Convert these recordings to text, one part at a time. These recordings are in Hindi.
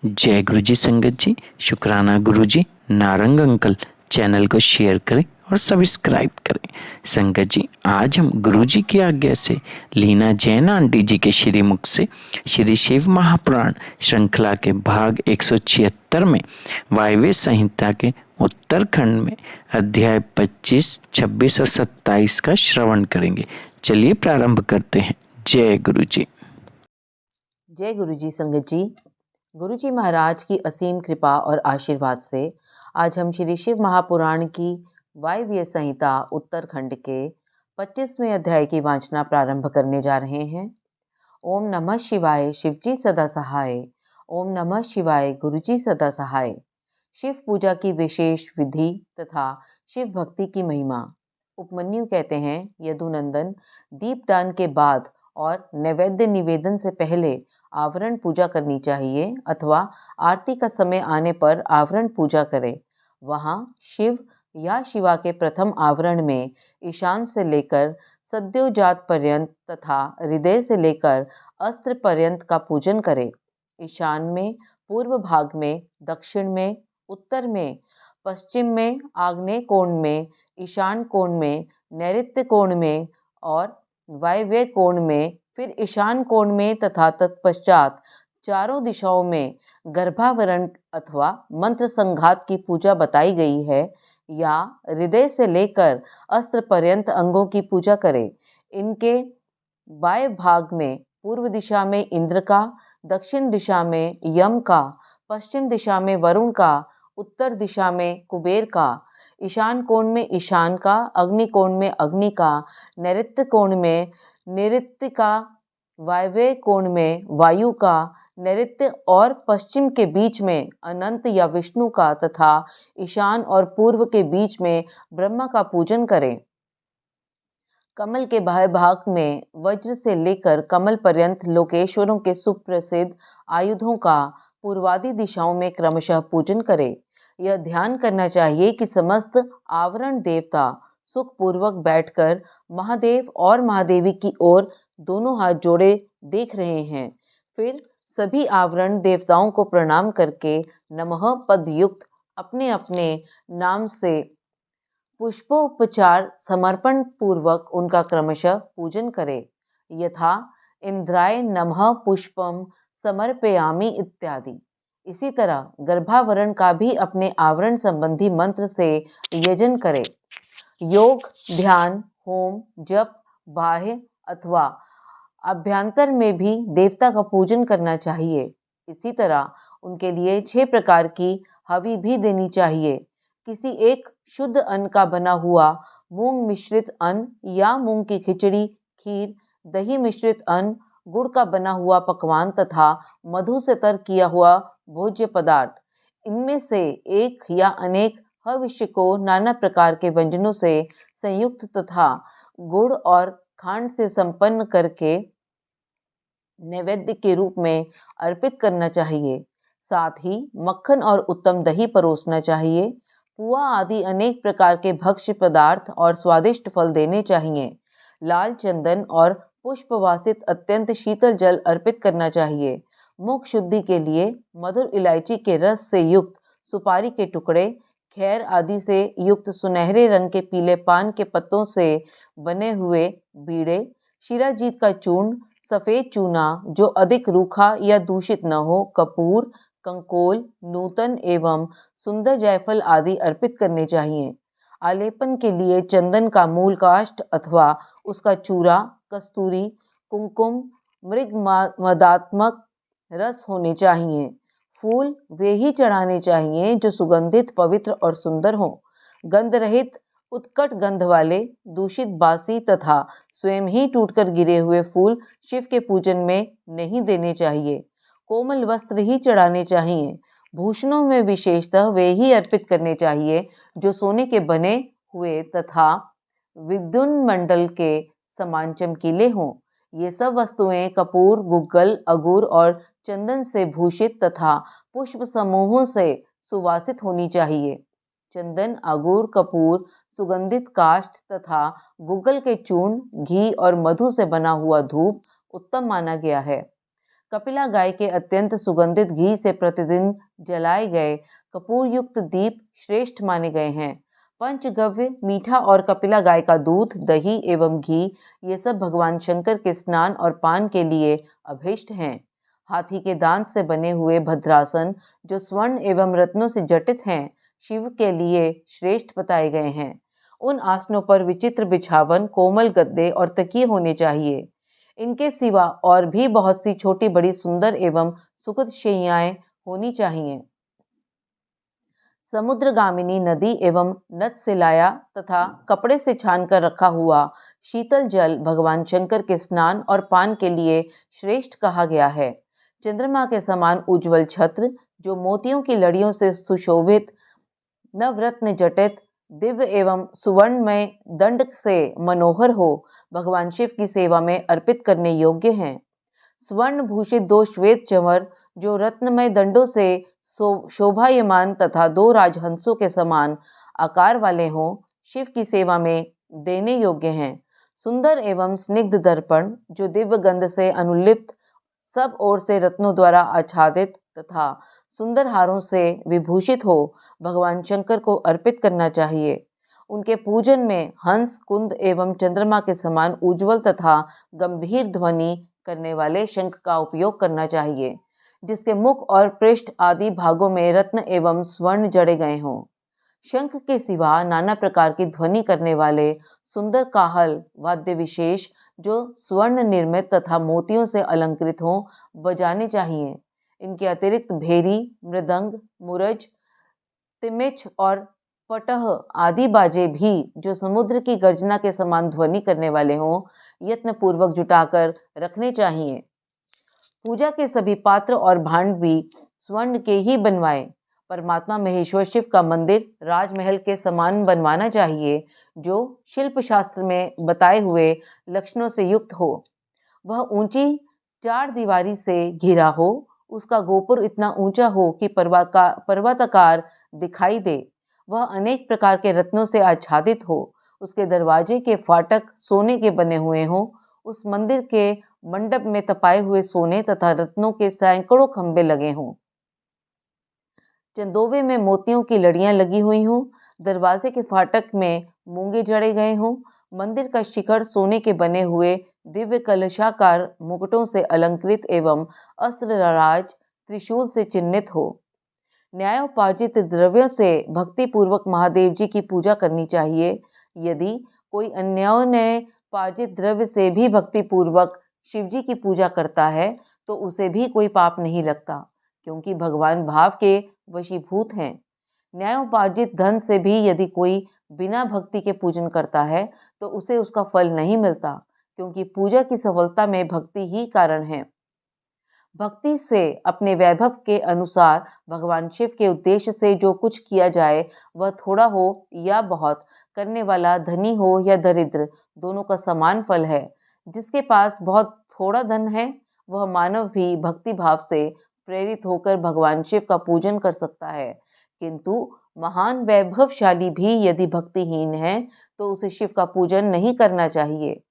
जय गुरु जी संगत जी, शुक्राना गुरु जी, नारंग अंकल। चैनल को शेयर करें और सब्सक्राइब करें। संगत जी, आज हम गुरु जी की आज्ञा से लीना जैन आंटी जी के श्री मुख से श्री शिव महापुराण श्रृंखला के भाग 176 में वायव्य संहिता के उत्तरखंड में अध्याय 25, 26 और 27 का श्रवण करेंगे। चलिए प्रारंभ करते हैं। जय गुरु जी। जय गुरु जी संगत जी। गुरु जी महाराज की असीम कृपा और आशीर्वाद से आज हम श्री शिव महापुराण की वायव्य संहिता उत्तरखंड के 25वें अध्याय की वाचना प्रारंभ करने जा रहे हैं। ओम नमः शिवाय, शिवजी सदा सहाय। ओम नमः शिवाय, गुरुजी सदा सहाय। शिव पूजा की विशेष विधि तथा शिव भक्ति की महिमा। उपमन्यु कहते हैं, यदुनंदन, दीपदान के बाद और नैवेद्य निवेदन से पहले आवरण पूजा करनी चाहिए अथवा आरती का समय आने पर आवरण पूजा करें। वहाँ शिव या शिवा के प्रथम आवरण में ईशान से लेकर सद्योजात पर्यंत तथा हृदय से लेकर अस्त्र पर्यंत का पूजन करें। ईशान में, पूर्व भाग में, दक्षिण में, उत्तर में, पश्चिम में, आग्नेय कोण में, ईशान कोण में, नैऋत्य कोण में और वायव्य कोण में, फिर ईशान कोण में तथा तत्पश्चात चारों दिशाओं में गर्भावरण अथवा मंत्र संघात की पूजा बताई गई है, या हृदय से लेकर अस्त्र पर्यंत अंगों की पूजा करें। इनके बाएं भाग में पूर्व दिशा में इंद्र का, दक्षिण दिशा में यम का, पश्चिम दिशा में वरुण का, उत्तर दिशा में कुबेर का, ईशान कोण में ईशान का, अग्नि कोण में अग्नि का, नैऋत्य कोण में नैऋत्य का, वायव्य कोण में वायु का, नैऋत्य और पश्चिम के बीच में अनंत या विष्णु का तथा ईशान और पूर्व के बीच में ब्रह्मा का पूजन करें। कमल के बाह्य भाग में वज्र से लेकर कमल पर्यंत लोकेश्वरों के सुप्रसिद्ध आयुधों का पूर्वादि दिशाओं में क्रमशः पूजन करें। यह ध्यान करना चाहिए कि समस्त आवरण देवता सुखपूर्वक बैठकर महादेव और महादेवी की ओर दोनों हाथ जोड़े देख रहे हैं। फिर सभी आवरण देवताओं को प्रणाम करके नमः पद युक्त अपने अपने नाम से पुष्पोपचार समर्पण पूर्वक उनका क्रमशः पूजन करें। यथा इंद्राय नमः पुष्पम समर्पयामि इत्यादि। इसी तरह गर्भावरण का भी अपने आवरण संबंधी मंत्र से यजन करें। योग, ध्यान, होम, जप बाह्य अथवा अभ्यंतर में भी देवता का पूजन करना चाहिए। इसी तरह उनके लिए 6 प्रकार की हवि भी देनी चाहिए। किसी एक शुद्ध अन्न का बना हुआ मूंग मिश्रित अन्न या मूंग की खिचड़ी, खीर, दही मिश्रित अन्न, गुड़ का बना हुआ पकवान तथा मधु से तर किया हुआ भोज्य पदार्थ, इनमें से एक या अनेक हविष्य को नाना प्रकार के व्यंजनों से संयुक्त तथा गुड़ और खांड से संपन्न करके नैवेद्य के रूप में अर्पित करना चाहिए। साथ ही मक्खन और उत्तम दही परोसना चाहिए। पुआ आदि अनेक प्रकार के भक्ष्य पदार्थ और स्वादिष्ट फल देने चाहिए। लाल चंदन और पुष्पवासित अत्यंत शीतल जल अर्पित करना चाहिए। मुख शुद्धि के लिए मधुर इलायची के रस से युक्त सुपारी के टुकड़े, खैर आदि से युक्त सुनहरे रंग के पीले पान के पत्तों से बने हुए बीड़े, शिलाजीत का चूर्ण, सफेद चूना जो अधिक रूखा या दूषित न हो, कपूर, कंकोल, नूतन एवं सुंदर जायफल आदि अर्पित करने चाहिए। आलेपन के लिए चंदन का मूल काष्ठ अथवा उसका चूरा, कस्तूरी, कुमकुम, मृग मदात्मक रस होने चाहिए। फूल वे ही चढ़ाने चाहिए जो सुगंधित, पवित्र और सुंदर हों। गंध रहित, उत्कट गंध वाले, दूषित, बासी तथा स्वयं ही टूटकर गिरे हुए फूल शिव के पूजन में नहीं देने चाहिए। कोमल वस्त्र ही चढ़ाने चाहिए। भूषणों में विशेषतः वे ही अर्पित करने चाहिए जो सोने के बने हुए तथा विद्युन्मंडल के समान चमकीले हों। ये सब वस्तुएं कपूर, गुग्गल, अगुर और चंदन से भूषित तथा पुष्प समूहों से सुवासित होनी चाहिए। चंदन, अगुर, कपूर, सुगंधित काष्ठ तथा गुग्गल के चूर्ण, घी और मधु से बना हुआ धूप उत्तम माना गया है। कपिला गाय के अत्यंत सुगंधित घी से प्रतिदिन जलाए गए कपूर युक्त दीप श्रेष्ठ माने गए हैं। पंचगव्य, मीठा और कपिला गाय का दूध, दही एवं घी ये सब भगवान शंकर के स्नान और पान के लिए अभीष्ट हैं। हाथी के दांत से बने हुए भद्रासन जो स्वर्ण एवं रत्नों से जटित हैं, शिव के लिए श्रेष्ठ बताए गए हैं। उन आसनों पर विचित्र बिछावन, कोमल गद्दे और तकिए होने चाहिए। इनके सिवा और भी बहुत सी छोटी बड़ी सुंदर एवं सुखद शैय्याएं होनी चाहिए। समुद्रगामिनी नदी एवं नद से लाया तथा कपड़े से छानकर रखा हुआ शीतल जल भगवान शंकर के स्नान और पान के लिए श्रेष्ठ कहा गया है। चंद्रमा के समान उज्ज्वल छत्र जो मोतियों की लड़ियों से सुशोभित, नवरत्न जटित, दिव्य एवं सुवर्णमय दंड से मनोहर हो, भगवान शिव की सेवा में अर्पित करने योग्य हैं। स्वर्ण भूषित 2 श्वेत चंवर जो रत्नमय दंडों से शोभायमान तथा 2 राजहंसों के समान आकार वाले हों, शिव की सेवा में देने योग्य हैं। सुंदर एवं स्निग्ध दर्पण जो दिव्य गंध से अनुलिप्त, सब ओर से रत्नों द्वारा आच्छादित तथा सुंदर हारों से विभूषित हो, भगवान शंकर को अर्पित करना चाहिए। उनके पूजन में हंस, कुंद एवं चंद्रमा के समान उज्ज्वल तथा गंभीर ध्वनि करने वाले शंख का उपयोग करना चाहिए, जिसके मुख और पृष्ठ आदि भागों में रत्न एवं स्वर्ण जड़े गए हों। शंख के सिवा नाना प्रकार की ध्वनि करने वाले सुंदर काहल वाद्य विशेष जो स्वर्ण निर्मित तथा मोतियों से अलंकृत हों, बजाने चाहिए। इनके अतिरिक्त भेरी, मृदंग, मुरज, तिमिच और पटह आदि बाजे भी जो समुद्र की गर्जना के समान ध्वनि करने वाले हों, यत्न पूर्वक जुटाकर रखने चाहिए। पूजा के सभी पात्र और भांड भी स्वर्ण के ही बनवाए। परमात्मा महेश्वर शिव का मंदिर राजमहल के समान बनवाना चाहिए, जो शिल्प शास्त्र में बताए हुए लक्षणों से युक्त हो। वह ऊंची 4 दीवारी से घिरा हो, उसका गोपुर इतना ऊंचा हो कि पर्वताकार दिखाई दे। वह अनेक प्रकार के रत्नों से आच्छादित हो, उसके दरवाजे के फाटक सोने के बने हुए हों, उस मंदिर के मंडप में तपाए हुए सोने तथा रत्नों के सैकड़ों खंभे लगे हों, चंदोवे में मोतियों की लड़ियां लगी हुई हों, दरवाजे के फाटक में मूंगे जड़े गए हों, मंदिर का शिखर सोने के बने हुए दिव्य कलशाकार मुकुटों से अलंकृत एवं अस्त्रराज त्रिशूल से चिन्हित हो। न्यायोपार्जित द्रव्यों से भक्ति पूर्वक महादेव जी की पूजा करनी चाहिए। यदि कोई अन्योन्यपार्जित द्रव्य से भी भक्ति पूर्वक शिव जी की पूजा करता है तो उसे भी कोई पाप नहीं लगता, क्योंकि भगवान भाव के वशीभूत हैं। न्यायोपार्जित धन से भी यदि कोई बिना भक्ति के पूजन करता है तो उसे उसका फल नहीं मिलता, क्योंकि पूजा की सफलता में भक्ति ही कारण है। भक्ति से अपने वैभव के अनुसार भगवान शिव के उद्देश्य से जो कुछ किया जाए, वह थोड़ा हो या बहुत, करने वाला धनी हो या दरिद्र, दोनों का समान फल है। जिसके पास बहुत थोड़ा धन है, वह मानव भी भक्ति भाव से प्रेरित होकर भगवान शिव का पूजन कर सकता है, किंतु महान वैभवशाली भी यदि भक्तिहीन है तो उसे शिव का पूजन नहीं करना चाहिए।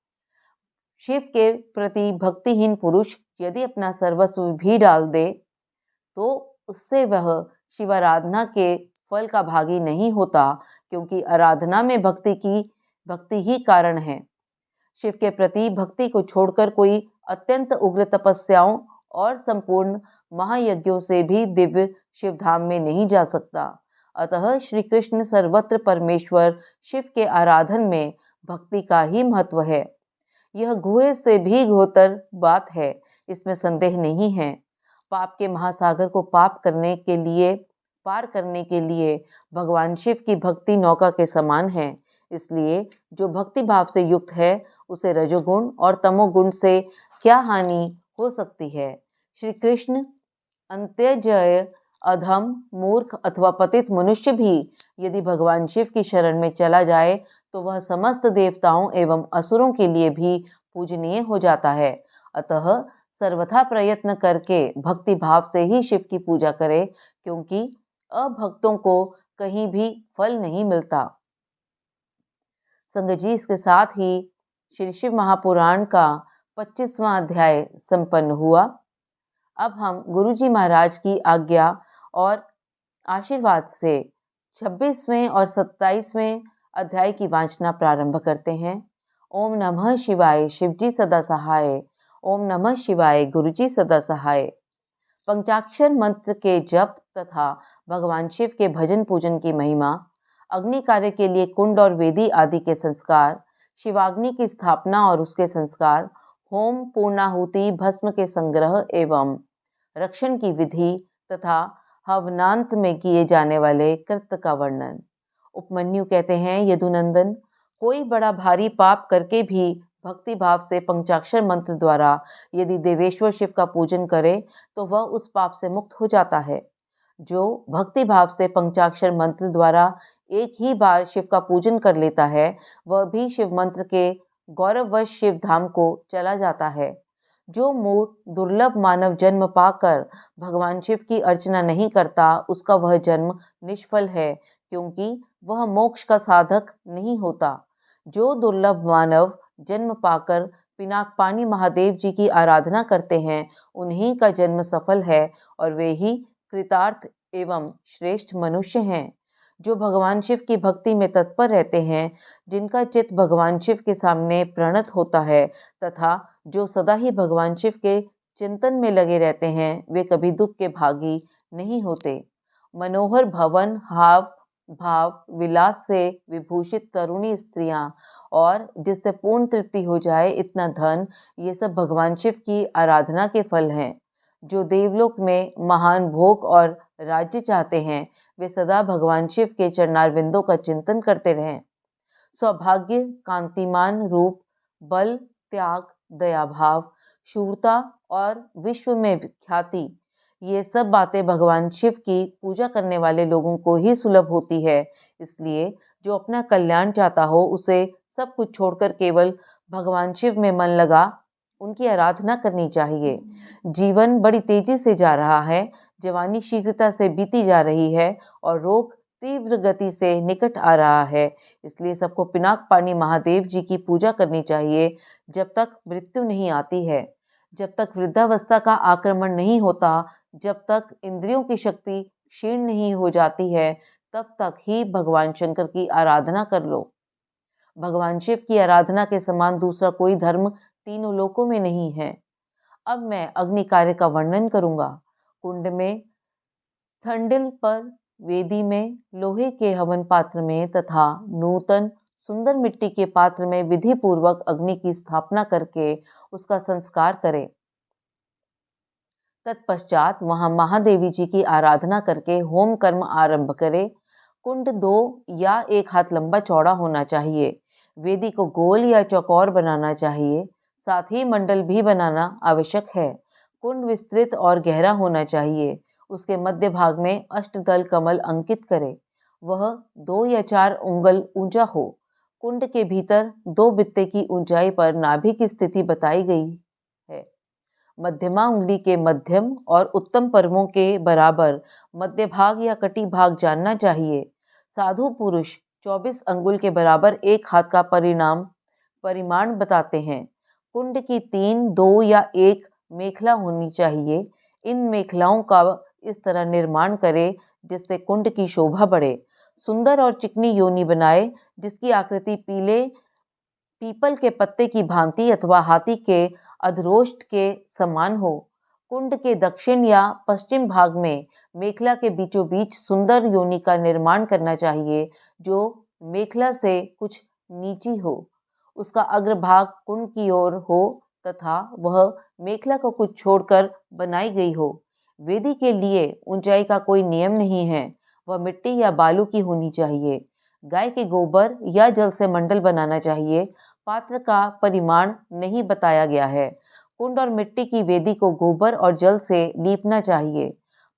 शिव के प्रति भक्तिहीन पुरुष यदि अपना सर्वस्व भी डाल दे तो उससे वह शिवाराधना के फल का भागी नहीं होता, क्योंकि आराधना में भक्ति ही कारण है। शिव के प्रति भक्ति को छोड़कर कोई अत्यंत उग्र तपस्याओं और संपूर्ण महायज्ञों से भी दिव्य शिवधाम में नहीं जा सकता। अतः श्री कृष्ण सर्वत्र परमेश्वर शिव के आराधन में भक्ति का ही महत्व है। यह गुहे से भी घोतर बात है, इसमें संदेह नहीं है। पाप के महासागर को पार करने के लिए भगवान शिव की भक्ति नौका के समान है। इसलिए जो भक्ति भाव से युक्त है उसे रजोगुण और तमोगुण से क्या हानि हो सकती है। श्री कृष्ण अंत्यजय अधम, मूर्ख अथवा पतित मनुष्य भी यदि भगवान शिव की शरण में चला जाए तो वह समस्त देवताओं एवं असुरों के लिए भी पूजनीय हो जाता है। अतः सर्वथा प्रयत्न करके भक्ति भाव से ही शिव की पूजा करे, क्योंकि अभक्तों को कहीं भी फल नहीं मिलता। संगत जी, इसके साथ ही श्री शिव महापुराण का 25वां अध्याय संपन्न हुआ। अब हम गुरुजी महाराज की आज्ञा और आशीर्वाद से 26वें और 27वें अध्याय की वाचना प्रारंभ करते हैं। ओम नमः शिवाय, शिवजी सदा सहाय। ओम नमः शिवाय, गुरुजी सदा सहाय। पंचाक्षर मंत्र के जप तथा भगवान शिव के भजन पूजन की महिमा, अग्नि कार्य के लिए कुंड और वेदी आदि के संस्कार, शिवाग्नि की स्थापना और उसके संस्कार, होम, पूर्णाहुति, भस्म के संग्रह एवं रक्षण की विधि तथा हवनांत में किए जाने वाले कृत्य का वर्णन। उपमन्यु कहते हैं, यदुनंदन, कोई बड़ा भारी पाप करके भी भक्ति भाव से पंचाक्षर मंत्र द्वारा यदि देवेश्वर शिव का पूजन करे तो वह उस पाप से मुक्त हो जाता है। जो भक्ति भाव से पंचाक्षर मंत्र द्वारा एक ही बार शिव का पूजन कर लेता है, वह भी शिव मंत्र के गौरववश शिव धाम को चला जाता है। जो मूढ़ दुर्लभ मानव जन्म पाकर भगवान शिव की अर्चना नहीं करता, उसका वह जन्म निष्फल है, क्योंकि वह मोक्ष का साधक नहीं होता। जो दुर्लभ मानव जन्म पाकर पिनाकपानी महादेव जी की आराधना करते हैं, उन्हीं का जन्म सफल है और वे ही कृतार्थ एवं श्रेष्ठ मनुष्य हैं। जो भगवान शिव की भक्ति में तत्पर रहते हैं, जिनका चित्त भगवान शिव के सामने प्रणत होता है तथा जो सदा ही भगवान शिव के चिंतन में लगे रहते हैं, वे कभी दुख के भागी नहीं होते। मनोहर भवन, हाव भाव, विलास से विभूषित तरुणी स्त्रियां और जिससे पूर्ण तृप्ति हो जाए इतना धन, ये सब भगवान शिव की आराधना के फल हैं। जो देवलोक में महान भोग और राज्य चाहते हैं, वे सदा भगवान शिव के चरणारविंदों का चिंतन करते रहें। सौभाग्य, कांतिमान रूप, बल, त्याग, दयाभाव, शूरता और विश्व में ख्याति, ये सब बातें भगवान शिव की पूजा करने वाले लोगों को ही सुलभ होती है। इसलिए जो अपना कल्याण चाहता हो, उसे सब कुछ छोड़कर केवल भगवान शिव में मन लगा उनकी आराधना करनी चाहिए। जीवन बड़ी तेजी से जा रहा है, जवानी शीघ्रता से बीती जा रही है और रोग तीव्र गति से निकट आ रहा है। इसलिए सबको पिनाकपानी महादेव जी की पूजा करनी चाहिए जब तक मृत्यु नहीं आती है, जब तक वृद्धावस्था का आक्रमण नहीं होता, जब तक इंद्रियों की शक्ति क्षीण नहीं हो जाती है, तब तक ही भगवान शंकर की आराधना कर लो। भगवान शिव की आराधना के समान दूसरा कोई धर्म तीनों लोकों में नहीं है। अब मैं अग्नि कार्य का वर्णन करूंगा। कुंड में, थंडिल पर, वेदी में, लोहे के हवन पात्र में तथा नूतन सुंदर मिट्टी के पात्र में विधि पूर्वक अग्नि की स्थापना करके उसका संस्कार करें। तत्पश्चात वहां महादेवी जी की आराधना करके होम कर्म आरंभ करें। कुंड 2 या 1 हाथ लंबा चौड़ा होना चाहिए। वेदी को गोल या चौकोर बनाना चाहिए, साथ ही मंडल भी बनाना आवश्यक है। कुंड विस्तृत और गहरा होना चाहिए। उसके मध्य भाग में अष्टदल कमल अंकित करें। वह 2 या 4 उंगल ऊंचा हो। कुंड के भीतर 2 बित्ते की ऊंचाई पर नाभि की स्थिति बताई गई है। मध्यमा उंगली के मध्यम और उत्तम पर्वों के बराबर मध्य भाग या कटी भाग जानना चाहिए। साधु पुरुष 24 अंगुल के बराबर 1 हाथ का परिमाण बताते हैं। कुंड की 3, 2 या 1 मेखला होनी चाहिए। इन मेखलाओं का इस तरह निर्माण करें जिससे कुंड की शोभा बढ़े। सुंदर और चिकनी योनि बनाए जिसकी आकृति पीपल के पत्ते की भांति अथवा हाथी के अधरोष्ट के समान हो। कुंड के दक्षिण या पश्चिम भाग में मेखला के बीचों बीच सुंदर योनि का निर्माण करना चाहिए, जो मेखला से कुछ नीची हो। उसका अग्रभाग कुंड की ओर हो तथा वह मेखला को कुछ छोड़कर बनाई गई हो। वेदी के लिए ऊंचाई का कोई नियम नहीं है, वह मिट्टी या बालू की होनी चाहिए। गाय के गोबर या जल से मंडल बनाना चाहिए। पात्र का परिमाण नहीं बताया गया है। कुंड और मिट्टी की वेदी को गोबर और जल से लीपना चाहिए।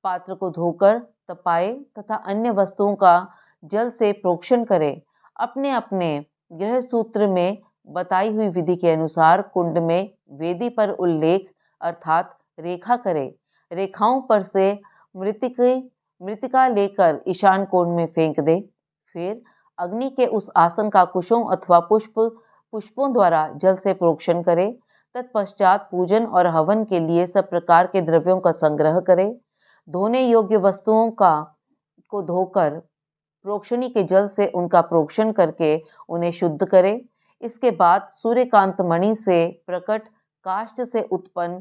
पात्र को धोकर तपाए तथा अन्य वस्तुओं का जल से प्रोक्षण करें। अपने अपने गृह सूत्र में बताई हुई विधि के अनुसार कुंड में वेदी पर उल्लेख अर्थात रेखा करें। रेखाओं पर से मृतिका लेकर ईशान कोण में फेंक दे। फिर अग्नि के उस आसन का कुशों अथवा पुष्पों द्वारा जल से प्रोक्षण करें। तत्पश्चात पूजन और हवन के लिए सब प्रकार के द्रव्यों का संग्रह करे। धोने योग्य वस्तुओं को धोकर प्रोक्षणी के जल से उनका प्रोक्षण करके उन्हें शुद्ध करे। इसके बाद सूर्यकांत मणि से प्रकट काष्ठ से उत्पन्न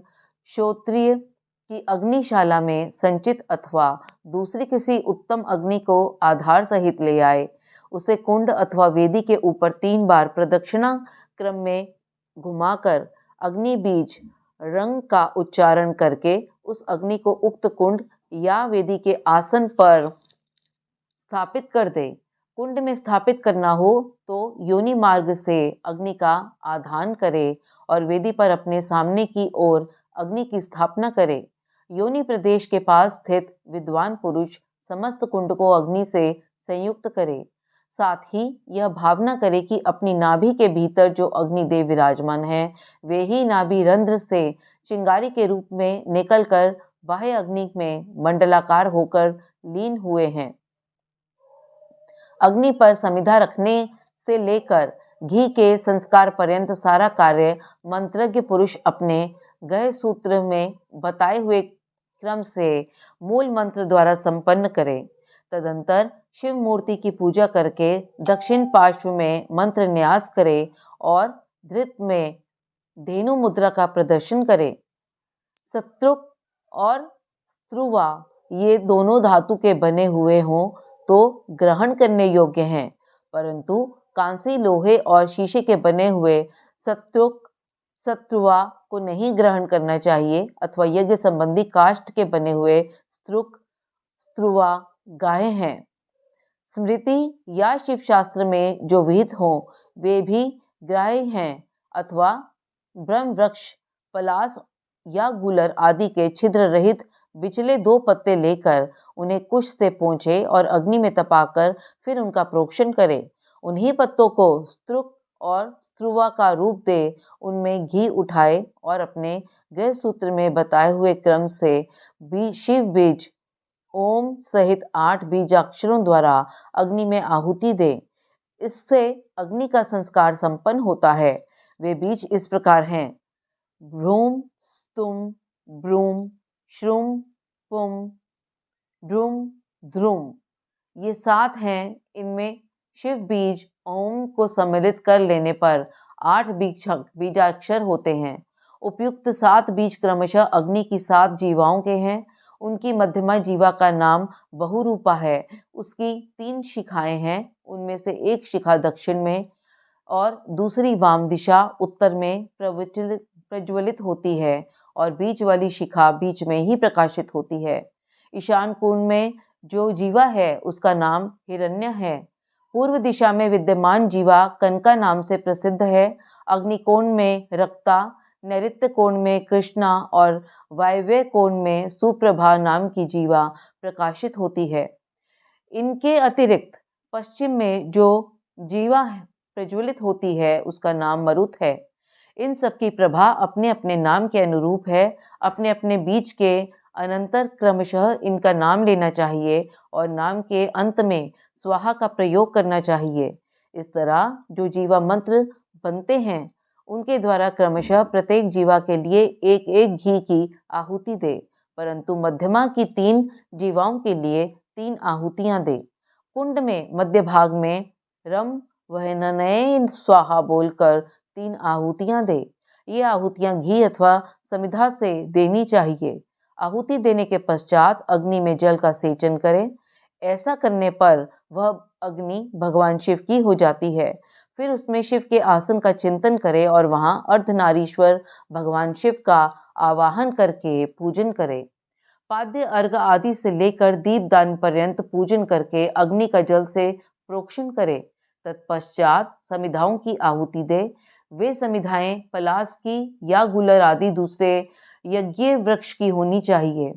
श्रोत्रिय की अग्निशाला में संचित अथवा दूसरी किसी उत्तम अग्नि को आधार सहित ले आए। उसे कुंड अथवा वेदी के ऊपर 3 बार प्रदक्षिणा क्रम में घुमाकर अग्नि बीज रंग का उच्चारण करके उस अग्नि को उक्त कुंड या वेदी के आसन पर स्थापित कर दे। कुंड में स्थापित करना हो तो योनि मार्ग से अग्नि का आधान करे और वेदी पर अपने सामने की ओर अग्नि की स्थापना करे। योनि प्रदेश के पास स्थित विद्वान पुरुष समस्त कुंड को अग्नि से संयुक्त करे। साथ ही यह भावना करे कि अपनी नाभि के भीतर जो अग्निदेव विराजमान है वे ही नाभि रंध्र से चिंगारी के रूप में निकलकर बाह्य अग्नि में मंडलाकार होकर लीन हुए हैं। अग्नि पर समिधा रखने से लेकर घी के संस्कार पर्यंत सारा कार्य मंत्रज्ञ पुरुष अपने गए सूत्र में बताए हुए क्रम से मूल मंत्र द्वारा संपन्न करे। तदंतर शिव मूर्ति की पूजा करके दक्षिण पार्श्व में मंत्र न्यास करे और धृत में धेनु मुद्रा का प्रदर्शन करे। सत्रुक और स्त्रुवा ये दोनों धातु के बने हुए हों तो ग्रहण करने योग्य हैं, परंतु कांसी, लोहे और शीशे के बने हुए सत्रुक सत्रुवा को नहीं ग्रहण करना चाहिए अथवा यज्ञ संबंधी काष्ठ के बने हुए स्त्रुक स्त्रुवा गाये हैं। स्मृति या शिव शास्त्र में जो विहित हों वे भी ग्राह्य हैं अथवा ब्रह्म वृक्ष, पलास या गुलर आदि के छिद्र रहित बिचले 2 पत्ते लेकर उन्हें कुश से पोंछे और अग्नि में तपाकर फिर उनका प्रोक्षण करे। उन्हीं पत्तों को स्त्रुक और स्त्रुवा का रूप दे उनमें घी उठाए और अपने गृह सूत्र में बताए हुए क्रम से शिव बीज ओम सहित 8 बीजाक्षरों द्वारा अग्नि में आहुति दे। इससे अग्नि का संस्कार संपन्न होता है। वे बीज इस प्रकार हैं: भ्रूम, स्तुम, ब्रूम, श्रुम, पुम, ड्रुम, ध्रुम। ये 7 हैं। इनमें शिव बीज ओम को सम्मिलित कर लेने पर 8 बीजाक्षर होते हैं। उपयुक्त 7 बीज क्रमशः अग्नि की 7 जीवाओं के हैं। उनकी मध्यमा जीवा का नाम बहुरूपा है। उसकी 3 शिखाएं हैं। उनमें से एक शिखा दक्षिण में और दूसरी वाम दिशा उत्तर में प्रज्वलित होती है और बीच वाली शिखा बीच में ही प्रकाशित होती है। ईशान कोण में जो जीवा है उसका नाम हिरण्य है। पूर्व दिशा में विद्यमान जीवा कनका नाम से प्रसिद्ध है। अग्निकोण में रक्ता, नैऋत्य कोण में कृष्णा और वायव्य कोण में सुप्रभा नाम की जीवा प्रकाशित होती है। इनके अतिरिक्त पश्चिम में जो जीवा प्रज्वलित होती है उसका नाम मरुत है। इन सब की प्रभा अपने अपने नाम के अनुरूप है। अपने अपने बीच के अनंतर क्रमशः इनका नाम लेना चाहिए और नाम के अंत में स्वाहा का प्रयोग करना चाहिए। इस तरह जो जीवा मंत्र बनते हैं उनके द्वारा क्रमशः प्रत्येक जीवा के लिए एक एक घी की आहुति दे, परंतु मध्यमा की 3 जीवाओं के लिए 3 आहुतियां दे। कुंड में मध्य भाग में रम वहननय स्वाहा बोलकर 3 आहुतियां दे। ये आहुतियां घी अथवा समिधा से देनी चाहिए। आहुति देने के पश्चात अग्नि में जल का सेचन करें। ऐसा करने पर वह अग्नि भगवान शिव की हो जाती है। फिर उसमें शिव के आसन का चिंतन करें और वहां अर्धनारीश्वर भगवान शिव का आवाहन करके पूजन करें। पाद्य अर्घ आदि से लेकर दीपदान पर्यंत पूजन करके अग्नि का जल से प्रोक्षण करे। तत्पश्चात समिधाओं की आहुति दे। वे समिधाएं पलास की या गुलर आदि दूसरे यज्ञ वृक्ष की होनी चाहिए।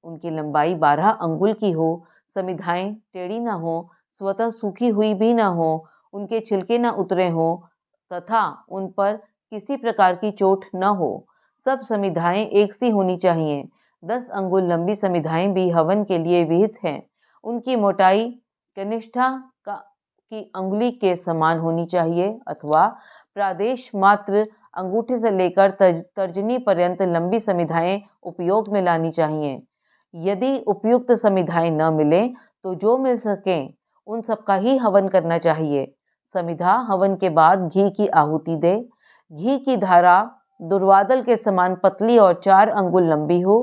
उनकी लंबाई 12 अंगुल की हो। समिधाएं टेढ़ी न हो, स्वतः सूखी हुई भी न हो, उनके छिलके न उतरे हो तथा उन पर किसी प्रकार की चोट न हो। सब समिधाएं एक सी होनी चाहिए। 10 अंगुल लंबी समिधाएं भी हवन के लिए विहित हैं। उनकी मोटाई कनिष्ठा की अंगुली के समान होनी चाहिए अथवा प्रादेश मात्र अंगूठे से लेकर तर्जनी पर्यंत लंबी समिधाएं उपयोग में लानी चाहिए। यदि उपयुक्त समिधाएं न मिले तो जो मिल सके उन सबका ही हवन करना चाहिए। समिधा हवन के बाद घी की आहुति दे। घी की धारा दुर्वादल के समान पतली और 4 अंगुल लंबी हो।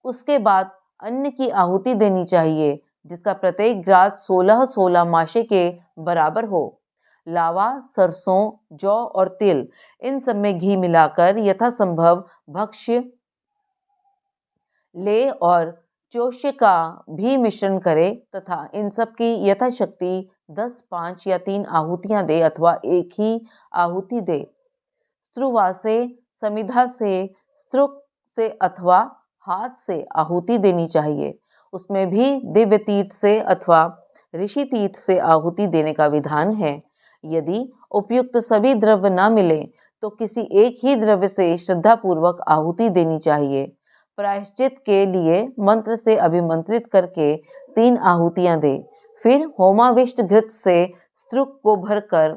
उसके बाद अन्न की आहुति देनी चाहिए, जिसका प्रत्येक ग्रास 16-16 माशे के बराबर हो। लावा, सरसों, जौ और तिल, इन सब में घी मिलाकर यथासंभव भक्ष्य ले और चोष्य का भी मिश्रण करे तथा इन सब की यथाशक्ति 10, 5 या 3 आहुतियां दे अथवा एक ही आहुति दे। स्त्रुवा से, समिधा से, स्त्रुक से अथवा हाथ से आहुति देनी चाहिए। उसमें भी दिव्य तीर्थ से अथवा ऋषि तीर्थ से आहुति देने का विधान है। यदि उपयुक्त सभी द्रव्य न मिले तो किसी एक ही द्रव्य से श्रद्धापूर्वक आहुति देनी चाहिए। प्रायश्चित के लिए मंत्र से अभिमंत्रित करके 3 आहुतियां दे। फिर होमाविष्ट घृत से स्त्रुक को भरकर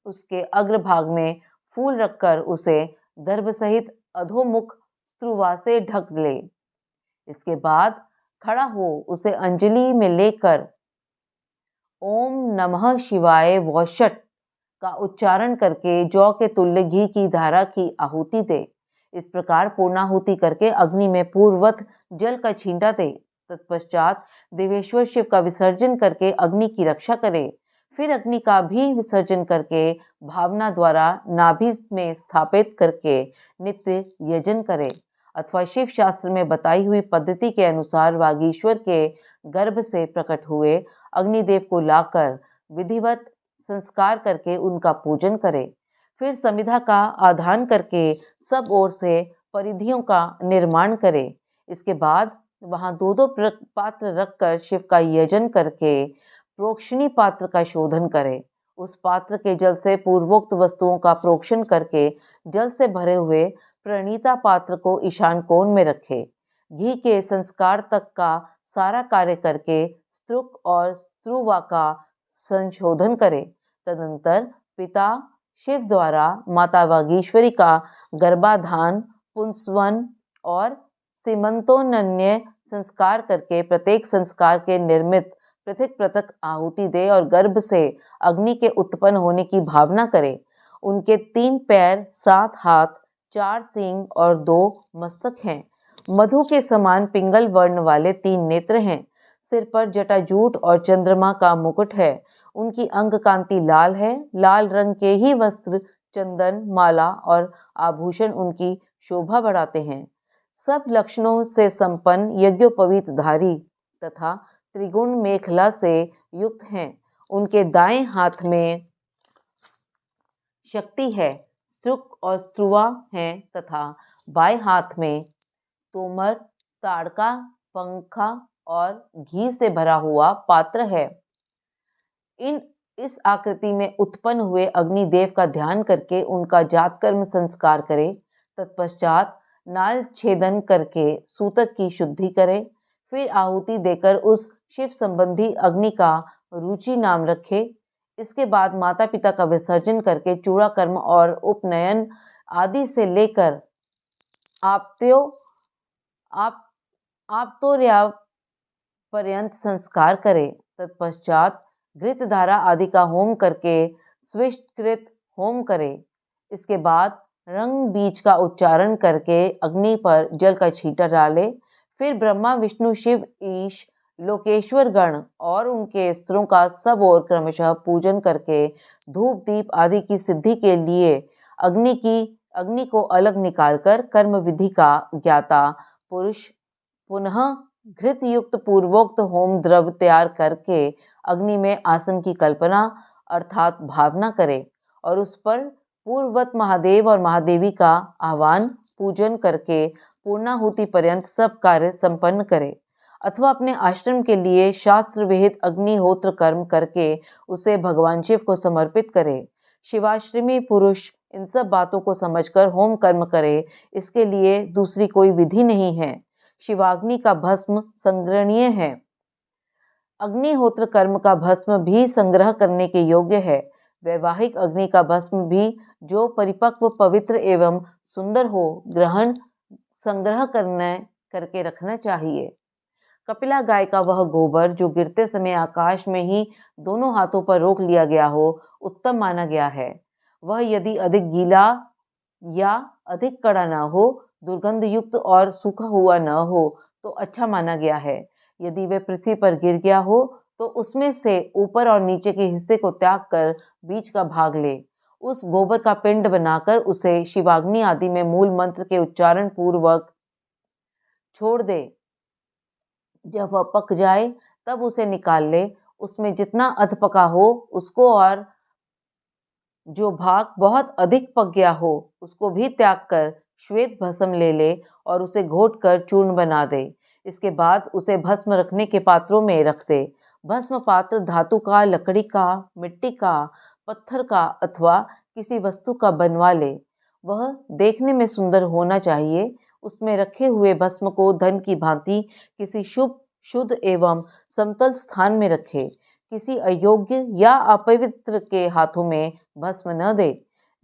उसके अग्रभाग में फूल रखकर उसे दर्भ सहित अधोमुख स्त्रुवा से ढक ले। इसके बाद खड़ा हो उसे अंजलि में लेकर ओम नमः शिवाय वौषट का उच्चारण करके जौ के तुल्य घी की धारा की आहुति दे। इस प्रकार पूर्णाहुति करके अग्नि में पूर्ववत जल का छींटा दे। तत्पश्चात देवेश्वर शिव का विसर्जन करके अग्नि की रक्षा करे। फिर अग्नि का भी विसर्जन करके भावना द्वारा नाभि में स्थापित करके नित्य यजन करे अथवा शिव शास्त्र में बताई हुई पद्धति के अनुसार वागीश्वर के गर्भ से प्रकट हुए अग्निदेव को लाकर विधिवत संस्कार करके उनका पूजन करे। फिर समिधा का आधान करके सब ओर से परिधियों का निर्माण करे। इसके बाद वहां 2-2 पात्र रखकर शिव का यजन करके प्रोक्षणी पात्र का शोधन करे। उस पात्र के जल से पूर्वोक्त वस्तुओं का प्रोक्षण करके जल से भरे हुए प्रणीता पात्र को ईशान कोण में रखे। घी के संस्कार तक का सारा कार्य करके स्त्रुक और स्त्रुवा का संशोधन करे। तदंतर पिता शिव द्वारा माता वागीश्वरी का गर्भाधान, पुंसवन और सीमंतोन्नय संस्कार करके प्रत्येक संस्कार के निर्मित पृथक पृथक आहुति दे और गर्भ से अग्नि के उत्पन्न होने की भावना करे। उनके 3 पैर, 7 हाथ, 4 सींग और 2 मस्तक हैं। मधु के समान पिंगल वर्ण वाले 3 नेत्र हैं। सिर पर जटाजूट और चंद्रमा का मुकुट है। उनकी अंग कांति लाल है। लाल रंग के ही वस्त्र, चंदन, माला और आभूषण उनकी शोभा बढ़ाते हैं। सब लक्षणों से संपन्न यज्ञोपवीत धारी तथा त्रिगुण मेखला से युक्त हैं। उनके दाएं हाथ में शक्ति है, स्त्रुक और स्त्रुवा हैं तथा बाएं हाथ में तोमर, ताड़का, पंखा और घी से भरा हुआ पात्र है। इस आकृति में उत्पन्न हुए अग्निदेव का ध्यान करके उनका जातकर्म संस्कार करे। तत्पश्चात नाल छेदन करके सूतक की शुद्धि करे। फिर आहुति देकर उस शिव संबंधी अग्नि का रुचि नाम रखे। इसके बाद माता पिता का विसर्जन करके चूड़ा कर्म और उपनयन आदि से लेकर आप्तोर्या पर्यंत संस्कार करे। तत्पश्चात घृत धारा आदि का होम करके स्विष्टकृत होम करे। इसके बाद रंग बीज का उच्चारण करके अग्नि पर जल का छींटा डाले। फिर ब्रह्मा, विष्णु, शिव, ईश, लोकेश्वर गण और उनके अस्त्रों का सब और क्रमशः पूजन करके धूप दीप आदि की सिद्धि के लिए अग्नि को अलग निकालकर कर्म विधि का ज्ञाता पुरुष पुनः घृत युक्त पूर्वोक्त होम द्रव्य तैयार करके अग्नि में आसन की कल्पना अर्थात भावना करे और उस पर पूर्ववत महादेव और महादेवी का आह्वान पूजन करके पूर्णाहुति पर्यंत सब कार्य संपन्न करे अथवा अपने आश्रम के लिए शास्त्र विहित अग्निहोत्र कर्म करके उसे भगवान शिव को समर्पित करे। शिवाश्रमी पुरुष इन सब बातों को समझकर होम कर्म करे। इसके लिए दूसरी कोई विधि नहीं है। शिवाग्नि का भस्म संग्रहणीय है। अग्निहोत्र कर्म का भस्म भी संग्रह करने के योग्य है। वैवाहिक अग्नि का भस्म भी जो परिपक्व, पवित्र एवं सुंदर हो, ग्रहण संग्रह करके रखना चाहिए। कपिला गाय का वह गोबर जो गिरते समय आकाश में ही दोनों हाथों पर रोक लिया गया हो, उत्तम माना गया है। वह यदि अधिक गीला या अधिक कड़ा न हो, दुर्गंध युक्त और सूखा हुआ न हो, तो अच्छा माना गया है। यदि वह पृथ्वी पर गिर गया हो तो उसमें से ऊपर और नीचे के हिस्से को त्याग कर बीच का भाग ले। उस गोबर का पिंड बनाकर उसे शिवाग्नि आदि में मूल मंत्र के उच्चारण पूर्वक छोड़ दे। जब वह पक जाए तब उसे निकाल ले। उसमें जितना अध पका हो उसको, और जो भाग बहुत अधिक पक गया हो उसको भी त्याग कर श्वेत भस्म ले ले और उसे घोट कर चूर्ण बना दे। इसके बाद उसे भस्म रखने के पात्रों में रख दे। भस्म पात्र धातु का, लकड़ी का, मिट्टी का, पत्थर का अथवा किसी वस्तु का बनवा ले। वह देखने में सुंदर होना चाहिए। उसमें रखे हुए भस्म को धन की भांति किसी शुभ, शुद्ध एवं समतल स्थान में रखे। किसी अयोग्य या अपवित्र के हाथों में भस्म न दे।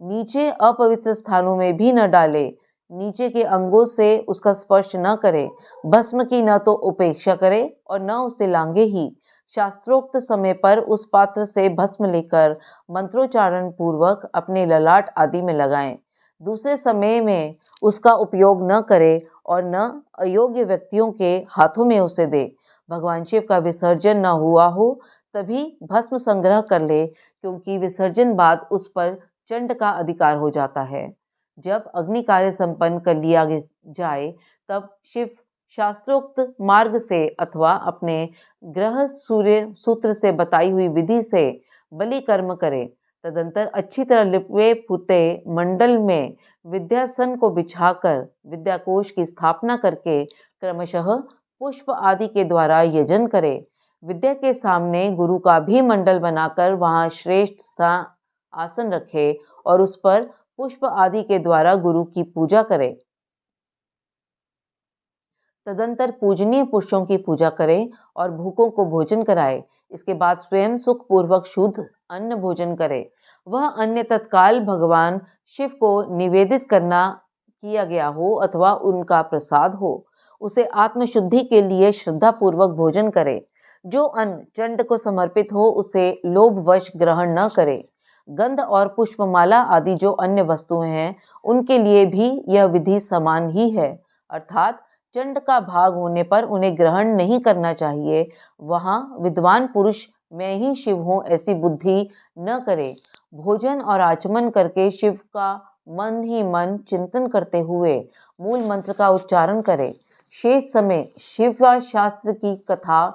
नीचे अपवित्र स्थानों में भी न डाले। नीचे के अंगों से उसका स्पर्श न करे। भस्म की न तो उपेक्षा करे और न उसे लांगे ही। शास्त्रोक्त समय पर उस पात्र से भस्म लेकर मंत्रोच्चारण पूर्वक अपने ललाट आदि में लगाएं। दूसरे समय में उसका उपयोग न करे और न अयोग्य व्यक्तियों के हाथों में उसे दे। भगवान शिव का विसर्जन न हुआ हो तभी भस्म संग्रह कर ले, क्योंकि विसर्जन बाद उस पर चंड का अधिकार हो जाता है। जब अग्नि कार्य संपन्न कर लिया जाए तब शिव शास्त्रोक्त मार्ग से अथवा अपने ग्रह सूर्य सूत्र से बताई हुई विधि से बलि कर्म करे। तदंतर अच्छी तरह लिपे पुते मंडल में विद्यासन को बिछाकर विद्याकोश की स्थापना करके क्रमशः पुष्प आदि के द्वारा यजन करे। विद्या के सामने गुरु का भी मंडल बनाकर वहां श्रेष्ठ स्थान आसन रखे और उस पर पुष्प आदि के द्वारा गुरु की पूजा करे। तदंतर पूजनीय पुरुषों की पूजा करे और भूखों को भोजन कराए। इसके बाद स्वयं सुख पूर्वक शुद्ध अन्न भोजन करे। वह अन्न तत्काल भगवान शिव को निवेदित किया गया हो अथवा उनका प्रसाद हो। उसे आत्मशुद्धि के लिए श्रद्धा पूर्वक भोजन करे। जो अन्न चंड को समर्पित हो उसे लोभवश ग्रहण न करे। गंध और पुष्पमाला आदि जो अन्य वस्तुएं हैं उनके लिए भी यह विधि समान ही है, अर्थात चंड का भाग होने पर उन्हें ग्रहण नहीं करना चाहिए। वहां विद्वान पुरुष मैं ही शिव हूं ऐसी बुद्धि न करे। भोजन और आचमन करके शिव का मन ही मन चिंतन करते हुए मूल मंत्र का उच्चारण करे। शेष समय शिव शास्त्र की कथा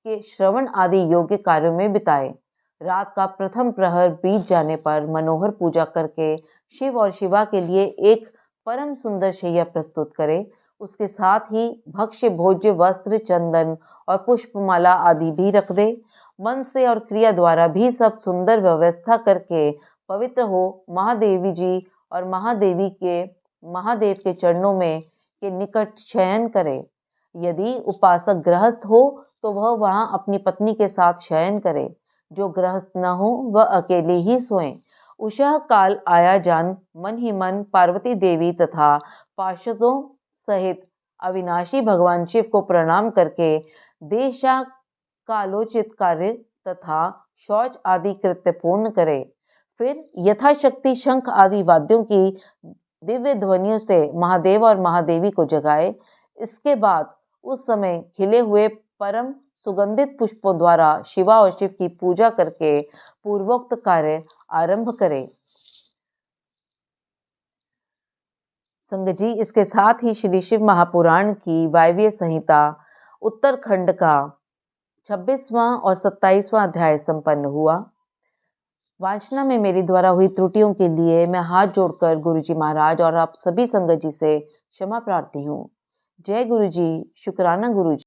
के श्रवण आदि योग्य कार्यों में बिताए। रात का प्रथम प्रहर बीत जाने पर मनोहर पूजा करके शिव और शिवा के लिए एक परम सुंदर शैया प्रस्तुत करे। उसके साथ ही भक्ष्य, भोज्य, वस्त्र, चंदन और पुष्पमाला आदि भी रख दे। मन से और क्रिया द्वारा भी सब सुंदर व्यवस्था करके पवित्र हो महादेवी जी और महादेव के चरणों में के निकट शयन करे। यदि उपासक गृहस्थ हो तो वह वहां अपनी पत्नी के साथ शयन करे। जो गृहस्थ न हो वह अकेले ही सोए। उषः काल आया जान मन ही मन पार्वती देवी तथा पार्षदों सहित अविनाशी भगवान शिव को प्रणाम करके देशा कालोचित कार्य तथा शौच आदि कृत्य पूर्ण करे। फिर यथाशक्ति शंख आदि वाद्यों की दिव्य ध्वनियों से महादेव और महादेवी को जगाए। इसके बाद उस समय खिले हुए परम सुगंधित पुष्पों द्वारा शिवा और शिव की पूजा करके पूर्वोक्त कार्य आरंभ करे। संगत जी, इसके साथ ही श्री शिव महापुराण की वायव्य संहिता उत्तरखंड का 26वां और 27वां अध्याय संपन्न हुआ। वाचना में मेरी द्वारा हुई त्रुटियों के लिए मैं हाथ जोड़कर गुरुजी महाराज और आप सभी संगत जी से क्षमा प्रार्थी हूँ। जय गुरुजी, शुक्राना गुरुजी।